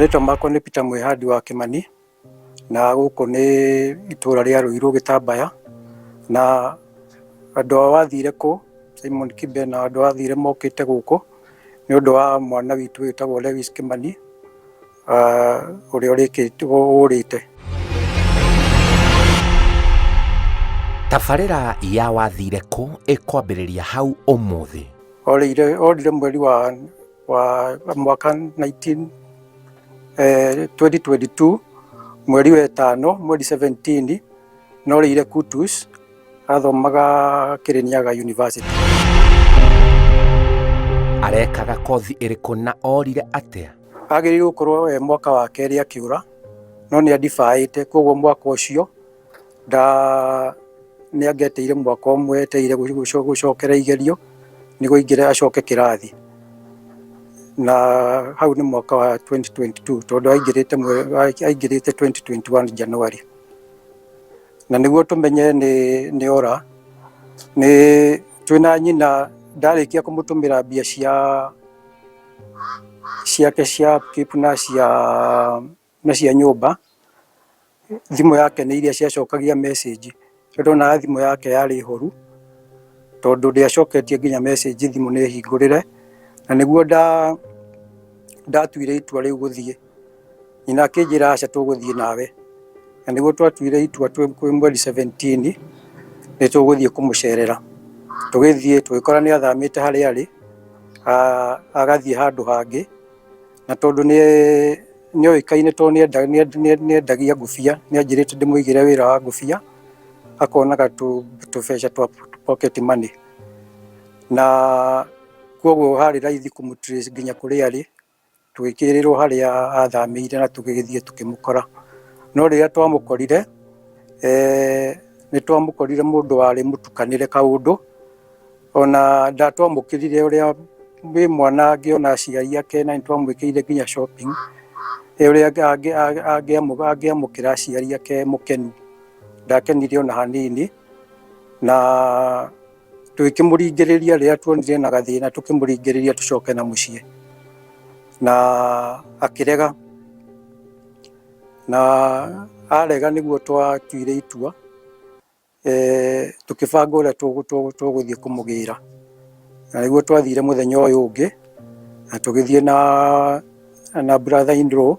Marĩtwa makwa nĩ Peter Mwihandi wa Kimani, na gũkũ nĩ itũra rĩa Ruiru Gĩtambaya, na andũ wathire kũ Simon Kibe na andũ wathire mokĩte gũkũ nĩ ũndũ wa mwana witũ wĩtagwo Lewis Kimani ũrĩa ũrĩte. Tabarĩra ya wathire kũ ĩkwambĩrĩria hau ũmũthĩ. Orire mweri wa mwaka 2022 mweri wa ĩtano mweri 17 norĩire Kutus athomaga Kirinyaga University. Arekaga kothi ĩrĩkũ na orire atĩa? Agĩrĩirwo gũkorwo mwaka wa kerĩ akĩũra no nĩ andibaĩte, koguo mwaka ũcio nĩ angeteire mwaka ũmwe eteire gũcokera igerio nĩguo aingĩre acoke kĩrathi, na hau nĩ mwaka wa 2022 tondũ aingĩrĩte 2021 January. Na nĩguo tũmenye nĩ ora twĩna nyina ndarĩkia kũmũtũmĩra mbia ciake cia upkeep na cia nyũmba, thimũ yake nĩ iria ciacokagia message. Ndona thimũ yake yarĩ horu tondũ ndĩacoketie nginya message thimũ nĩ hingũrĩre, na nĩguo ndatuire itua rĩu gũthiĩ. Nyina akĩnjĩra aca tũgũthiĩ nawe, na nĩguo twatuire itua kwĩ mweri 17 nĩ tũgũthiĩ kũmũcerera. Tũgĩthiĩ tũgĩkora nĩ athamĩte harĩa arĩ agathiĩ handũ hangĩ, na tondũ nĩ oĩkaine tondũ nĩ endagia ngũbia, nĩ anjĩrĩte ndĩmũigĩre wĩra wa ngũbia akonaga tũbeca twa pocket money, na koguo harĩ raithi kũmũtrace nginya kũrĩa arĩ, tũgĩkĩrĩrwo harĩa athamĩire na tũgĩgĩthiĩ tũkĩmũkora. No rĩrĩa twamũkorire nĩ twamũkorire mũndũ warĩ mũtukanĩre kaũndũ, ona ndatwamũkĩrire ũrĩa wĩ mwana angĩona aciari ake, na nĩ twamwĩkĩire nginya shopping ũrĩa angĩamũkĩra aciari ake mũkenu. Ndakenire ona hanini, na tũkĩmũringĩrĩria rĩrĩa tuonire na gathĩna tũkĩmũringĩrĩria tũcoke na mũciĩ, na akĩrega, na arega nĩguo twatuire itua tũkĩbanga ũrĩa tũgũthiĩ kũmũgĩra, na nĩguo twathire mũthenya ũyũ ũngĩ na tũgĩthiĩ na brother in law,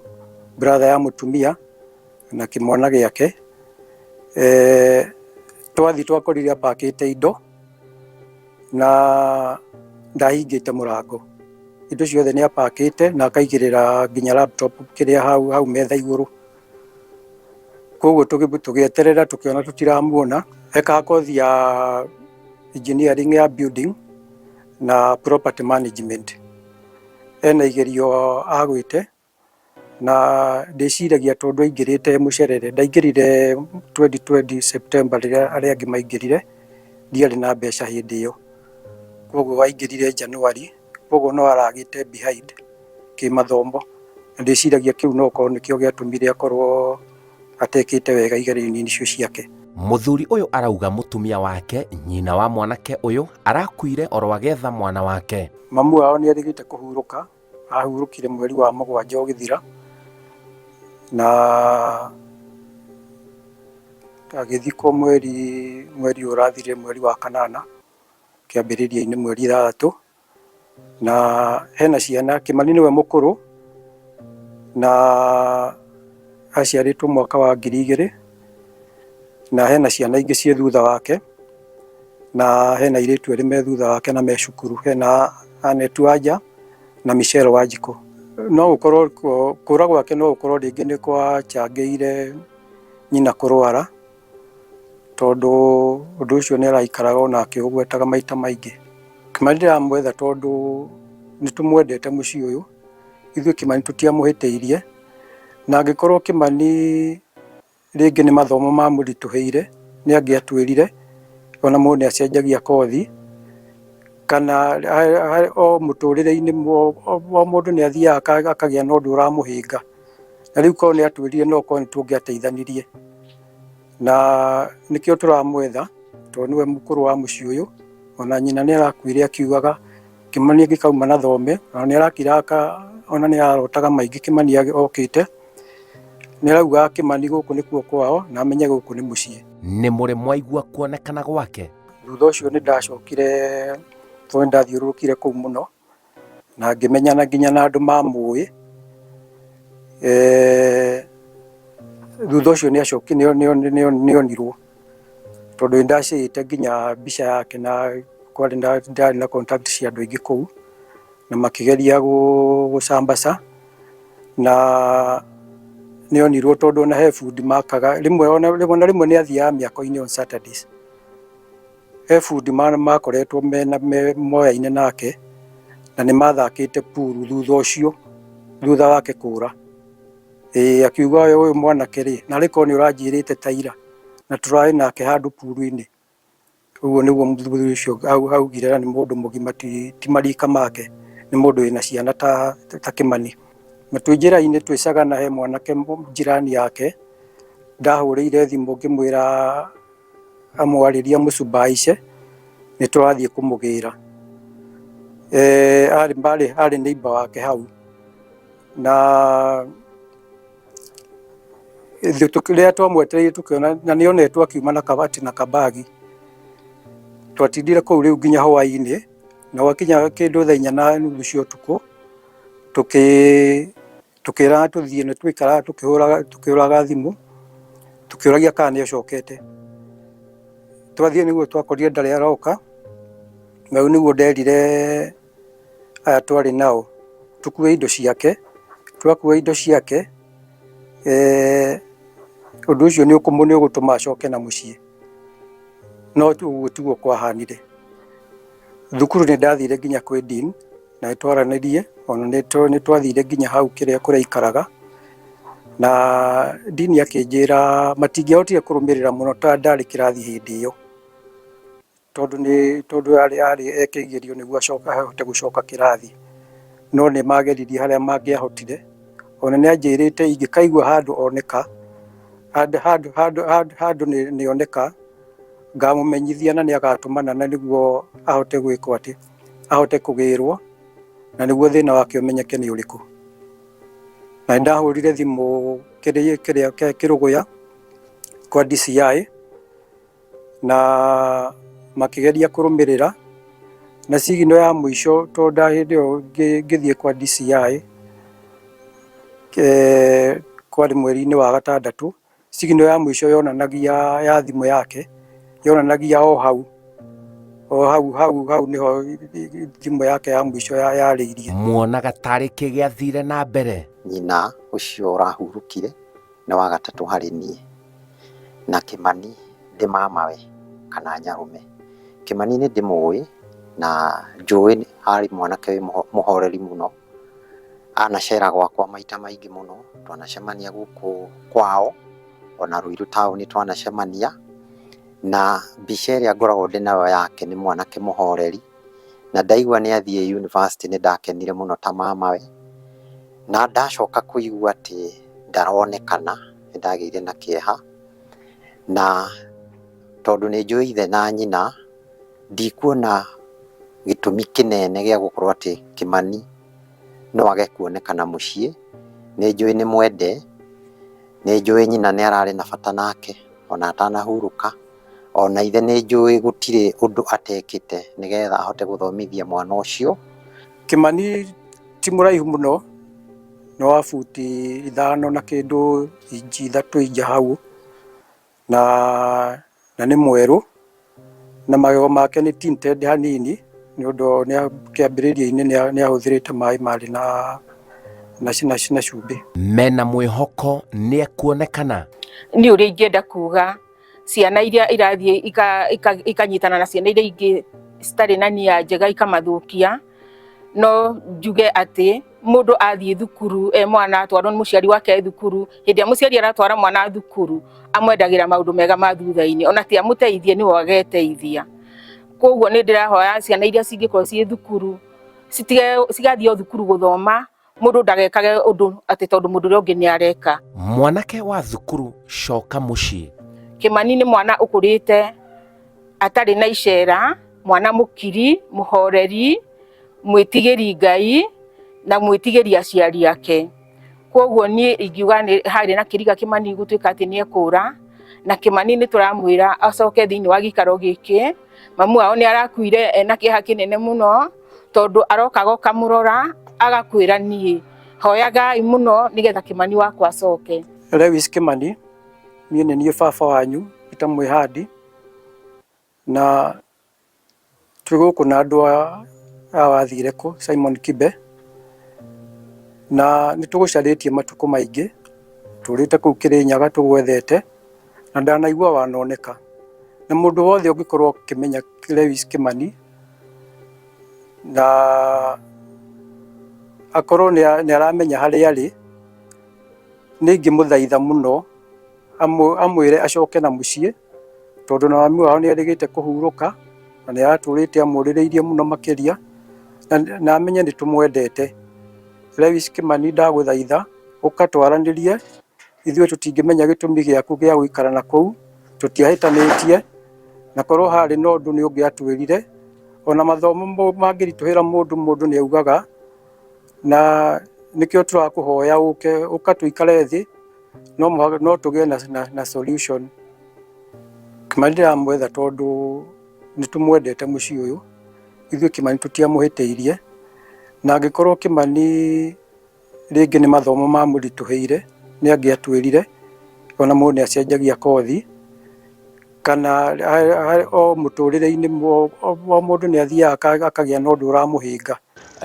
brother ya mũtumia na kĩmwana gĩake. Twathiĩ twakorire apakĩte indo na ndahingĩte mũrango, indo ciothe nĩ apakĩte na akaigĩrĩra nginya laptop kĩrĩa hau metha igũrũ. Koguo tũgĩeterera tũkĩona tũtiramuona. Ekaga kothi ya engineering ya building na property management, ena igerio agwĩte, na ndĩciragia tondũ aingĩrĩte mũcerere, ndaingĩrire 2020 September rĩrĩa arĩa angĩ maingĩrire, ndiarĩ na mbeca hĩndĩ ĩyo, koguo aingĩrire January, koguo no aragĩte behind kĩmathomo, na ndĩciragia kĩu no korwo nĩkĩo gĩatũmire akorwo atekĩte wega igerio-inĩ icio ciake. Mũthuri ũyũ arauga mũtumia wake, nyina wa mwanake ũyũ, arakuire oro agĩetha mwana wake. Mamu wao nĩ arĩgĩte kũhurũka, ahurũkire mweri wa mũgwanja ũgĩthira, na agĩthikwo mweri ũrathire mweri wa kanana kĩambĩrĩria-inĩ mweri 3, na hena ciana. Kimani nĩwe mũkũrũ na aciarĩtwo mwaka wa 2000, na hena ciana ingĩ ciĩ thutha wake, na hena airĩtu erĩ me thutha wake na me cukuru, hena Anetu Wanja na Michelle Wanjikũ. No gũkorwo kũra gwake no gũkorwo rĩngĩ nĩ kwachangĩire nyina kũrwara, tondũ ũndũ ũcio nĩ araikaraga ona akĩũgwetaga maita maingĩ. Kimani ndĩramwetha tondũ nĩ tũmwendete mũciĩ ũyũ, ithuĩ Kimani tũtiamũhĩtĩirie, na angĩkorwo Kimani rĩngĩ nĩ mathomo mamũritũhĩire nĩ angĩatwĩrire ona mũndũ nĩ acenjagia kothi, kana o mũtũrĩre-inĩ o mũndũ nĩ athiaga akagĩa na ũndũ ũramũhĩnga, na rĩu korwo nĩ atwĩrire no korwo nĩ tũngĩateithanirie, na nĩkĩo tũramwetha tondũ nĩwe mũkũrũ wa mũciĩ ũyũ. Ona nyina nĩ arakuire akiugaga Kimani angĩkauma na thome, na nĩ arakira ona nĩ arotaga maingĩ Kimani okĩte, nĩ arauga Kimani gũkũ nĩkuo kwao na amenye gũkũ nĩ mũciĩ. Nĩ mũrĩ mwaigua kuonekana gwake? Thutha ũcio nĩ ndacokire tondũ ndathiũrũrũkire kũu mũno na ngĩmenyana nginya na andũ mamũĩ. Thutha ũcio nĩ onirwo tondũ nĩ ndacĩte nginya mbica yake na ndarĩ na contact cia andũ aingĩ kũu na makĩgeria gũcambaca na nĩ onirwo tondũ ona he bundi makaga rĩmwe na rĩmwe nĩ athiaga mĩako-inĩ on Saturdays. He bundi makoretwo moyaine nake na nĩ mathakĩte pool thutha ũcio, thutha wake kũra. Akiuga ũyũ mwanake rĩ, na rĩko nĩ ũranjĩrĩte ta ira na tũrarĩ nake handũ pool-inĩ. Ũguo nĩguo mũthuri ũcio augire na nĩ mũndũ mũgima ti marika make, nĩ mũndũ wĩna ciana ta Kimani. Na twĩ njĩra-inĩ twĩcagana he mwanake njirani yake, ndahũrĩire thimũ ngĩmwĩra amwarĩria mũcumba aice nĩ tũrathiĩ kũmũgĩra. Arĩ neighbor wake hau na rĩrĩa twamwetereire tũkĩona na nĩ onetwo akiuma na kabati na kabagi. Twatindire kũu rĩu nginya hwaĩ-inĩ na gwakinya kĩndũ thaa 4:30 cia ũtukũ tũkĩra tũthiĩ na twĩkara tũkĩhũraga thimũ tũkĩũragia kana nĩ acokete. Twathiĩ nĩguo twakorire ndarĩ aroka, na rĩu nĩguo nderire aya twarĩ nao tũkue indo ciake. Twakua indo ciake ũndũ ũcio nĩ ũgũtũma acoke na mũciĩ, no ũguo tiguo kwahanire. Thukuru nĩ ndathire nginya kwĩ dean na twaranĩrie, ona nĩ twathire nginya hau kũrĩa aikaraga, na dean akĩnjĩra matingĩahotire kũrũmĩrĩra mũno tondũ ndarĩ kĩrathi hĩndĩ ĩyo, tondũ arĩ ekĩgerio nĩguo ahote gũcoka kĩrathi, no nĩ mageririe harĩa mangĩahotire. Ona nĩ anjĩrĩte ingĩkaigua handũ oneka, handũ nĩ oneka, ngamũmenyithia na nĩ agatũmana na nĩguo ahote gwĩkwo atĩ, ahote kũgĩrwo na nĩguo thĩna wake ũmenyeke nĩ ũrĩkũ. Na nĩ ndahũrire thimũ Kĩrũgũya kwa DCI na makĩgeria kũrũmĩrĩra, na signal ya mũico tondũ hĩndĩ ĩyo ngĩthiĩ kwa DCI kwarĩ mweri-inĩ wa gatandatũ, signal ya mũico yonanagia ya thimũ yake yonanagia o hau nĩho thimũ yake ya mũico yarĩirie. Muonaga tarĩ kĩ gĩathire na mbere? Nyina ũcio ũrahurũkire nĩ wa gatatũ harĩ niĩ, na Kimani ndĩ mamawe kana Nyarume. Kimani nĩ ndĩmũĩ na njũĩ arĩ mwanake mũhoreri mũno, anacera gwakwa maita maingĩ mũno, twanacemania gũkũ kwao, ona Ruiru taũni twanacemania, na mbica ĩrĩa ngoragwo ndĩ nayo yake nĩ mwanake mũhoreri, na ndaigua nĩ athiĩ university nĩ ndakenire mũno ta mamawe, na ndacoka kũigua atĩ ndaronekana nĩ ndagĩire na kĩeha, na tondũ nĩ njũĩ ithe na nyina ndikuona gĩtũmi kĩnene gĩa gũkorwo atĩ Kimani no age kuonekana mũciĩ. Nĩ njũĩ nĩ mwende, nĩ njũĩ nyina nĩ ararĩ na bata nake ona atanahurũka, ona ithe nĩ njũĩ gũtirĩ ũndũ atekĩte nĩgetha ahote gũthomithia mwana ũcio. Kimani ti mũraihu mũno, no wa buti 5 na kĩndũ inji 3 ija hau, na nĩ mwerũ, na magego make nĩ tinted hanini nĩ ũndũ kĩambĩrĩria-inĩ nĩ ahũthĩrĩte maĩ marĩ na cumbĩ. Mena mwĩhoko nĩ ekuonekana? Nĩ ũrĩa ingĩenda kuga ciana iria irathiĩ ikanyitana na ciana iria ingĩ citarĩ na nia njega ikamathũkia, no njuge atĩ mũndũ athiĩ thukuru mwana atwarwo nĩ mũciari wake thukuru, hĩndĩ ĩrĩa mũciari aratwara mwana thukuru amwendagĩra maũndũ mega ma thutha-inĩ, ona ti amũteithie nĩwe ageteithia. Koguo nĩ ndĩrahoya ciana iria cingĩkorwo ciĩ thukuru cigathiĩ o thukuru gũthoma, mũndũ ndagekage ũndũ atĩ tondũ mũndũ ũrĩa ũngĩ nĩ areka. Mwanake wa thukuru coka mũciĩ. Kimani nĩ mwana ũkũrĩte atarĩ na icera, mwana mũkiri, mũhoreri, mwĩtigĩri Ngai, na mwitigiria aciari ake. Koguo ni ingiuga ni hari na Kĩriga Kĩmani gũtuĩka atĩ nĩ ekũra, na Kĩmani nĩ tũramwĩra acoke thĩinĩ wa gĩikaro gĩkĩ. Mamu wao nĩ arakuire ena kĩeha kĩnene mũno, tondũ arokaga ũkamũrora agakwĩra niĩ hoyagai mũno nĩgetha Kĩmani wakwa acoke. Lewis Kĩmani niĩ nĩ niĩ baba wanyu Peter Mwihandi, na twĩ gũkũ na andũ a wathire kũ Simon Kibe, na nĩ tũgũcarĩtie matukũ maingĩ, tũrĩte kũu Kĩrĩnyaga tũgwethete, na ndanaigua wanoneka. Na mũndũ wothe ũngĩkorwo ũkĩmenya Lewis Kĩmani na akorwo nĩ aramenya harĩa arĩ, nĩ ingĩmũthaitha mũno amwĩre acoke na mũciĩ, tondũ na mami wao nĩ arĩgĩte kũhurũka na nĩ aratũrĩte amũrĩrĩirie mũno makĩria, na amenye nĩ tũmwendete. Lewis Kĩmani ndagũthaitha ũka twaranĩrie, ithuĩ tũtingĩmenya gĩtũmi gĩaku gĩa gũikara na kũu, tũtiahĩtanĩtie, na korwo harĩ na ũndũ nĩ ũngĩatwĩrire, ona mathomo mangĩritũhĩra mũndũ nĩ augaga, na nĩkĩo tũrakũhoya ũka tũikare thĩ, no tũgĩe na solution. Kĩmani ndĩramwetha tondũ nĩ tũmwendete mũciĩ ũyũ, ithuĩ Kĩmani tũtiamũhĩtĩirie, na angĩkorwo Kĩmani rĩngĩ nĩ mathomo mamũritũhĩire nĩ angĩatwĩrire, ona mũndũ nĩ acenjagia kothi, kana o mũtũrĩre-inĩ o mũndũ nĩ athiaga akagĩa na ũndũ ũramũhĩnga.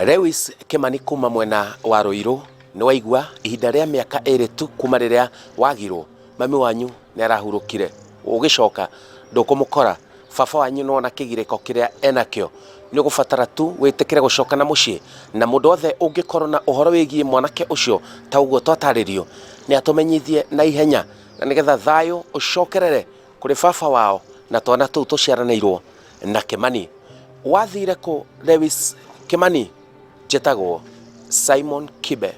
Lewis Kĩmani kuma mwena wa Rũirũ nĩ waigua ihinda rĩa mĩaka 2 tu kuma rĩrĩa wagirwo mami wanyu nĩ arahurũkire, ũgĩcoka ndũkũmũkora baba wanyu no na kĩgirĩko kĩrĩa enakĩo nĩ ũgũbatara tu wĩtĩkĩre gũcoka na mũciĩ. Na mũndũ othe ũngĩkorwo na ũhoro wĩgiĩ mwanake ũcio ta ũguo twatarĩrio, nĩ atũmenyithie na ihenya, na nĩgetha thayũ ũcokerere kũrĩ baba wao na twana tũu tũciaranĩirwo na Kĩmani. Wathire kũ Lewis Kĩmani? Njĩtagwo Simon Kibe.